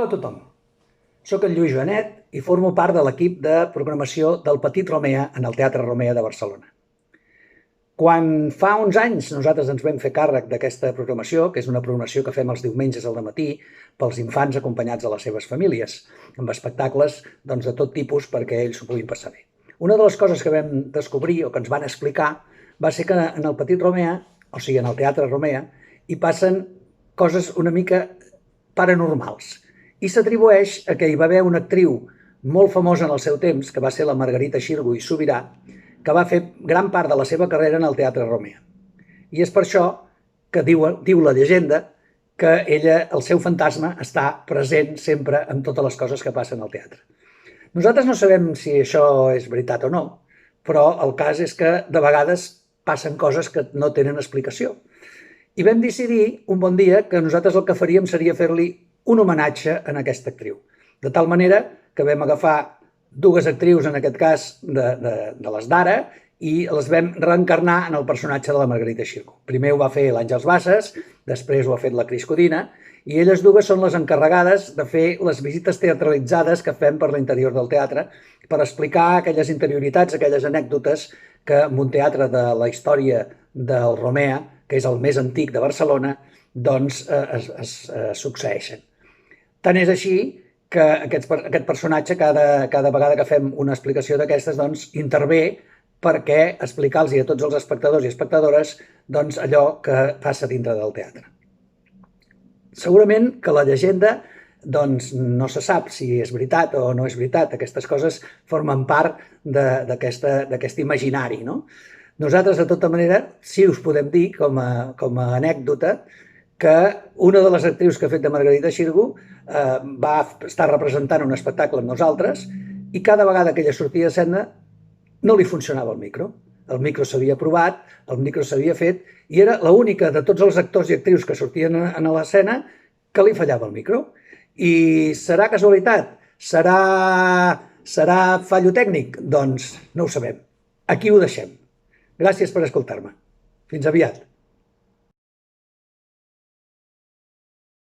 Hola a tothom, soc el Lluís Benet i formo part de l'equip de programació del Petit Romea en el Teatre Romea de Barcelona. Quan fa uns anys nosaltres ens vam fer càrrec d'aquesta programació, que és una programació que fem els diumenges al matí pels infants acompanyats de les seves famílies, amb espectacles de tot tipus perquè ells s'ho puguin passar bé. Una de les coses que vam descobrir o que ens van explicar va ser que en el Petit Romea, o sigui en el Teatre Romea, hi passen coses una mica paranormals i s'atribueix a que hi va haver una actriu molt famosa en el seu temps, que va ser la Margarita Xirgu i Subirà, que va fer gran part de la seva carrera en el Teatre Romea. I és per això que diu la llegenda que ella, el seu fantasma, està present sempre en totes les coses que passen al teatre. Nosaltres no sabem si això és veritat o no, però el cas és que de vegades passen coses que no tenen explicació. I vam decidir un bon dia que nosaltres el que faríem seria fer-li un homenatge a aquesta actriu. De tal manera que vam agafar dues actrius, en aquest cas de les d'ara, i les vam reencarnar en el personatge de la Margarita Xirgu. Primer ho va fer l'Àngels Bassas, després ho ha fet la Cris Codina, i elles dues són les encarregades de fer les visites teatralitzades que fem per l'interior del teatre per explicar aquelles interioritats, aquelles anècdotes que en un teatre de la història del Romea, que és el més antic de Barcelona, doncs es succeeixen. Tant és així que aquest personatge, cada vegada que fem una explicació d'aquestes, doncs intervé perquè explicar-los a tots els espectadors i espectadores allò que passa dintre del teatre. Segurament que la llegenda no se sap si és veritat o no és veritat. Aquestes coses formen part d'aquest imaginari, no? Nosaltres, de tota manera, sí us podem dir, com a anècdota, que una de les actrius que ha fet de Margarita Xirgu va estar representant un espectacle amb nosaltres i cada vegada que ella sortia a escena no li funcionava el micro. El micro s'havia provat, el micro s'havia fet i era l'única de tots els actors i actrius que sortien a l'escena que li fallava el micro. I serà casualitat? Serà fallo tècnic? Doncs no ho sabem. Aquí ho deixem. Gràcies per escoltar-me. Fins aviat.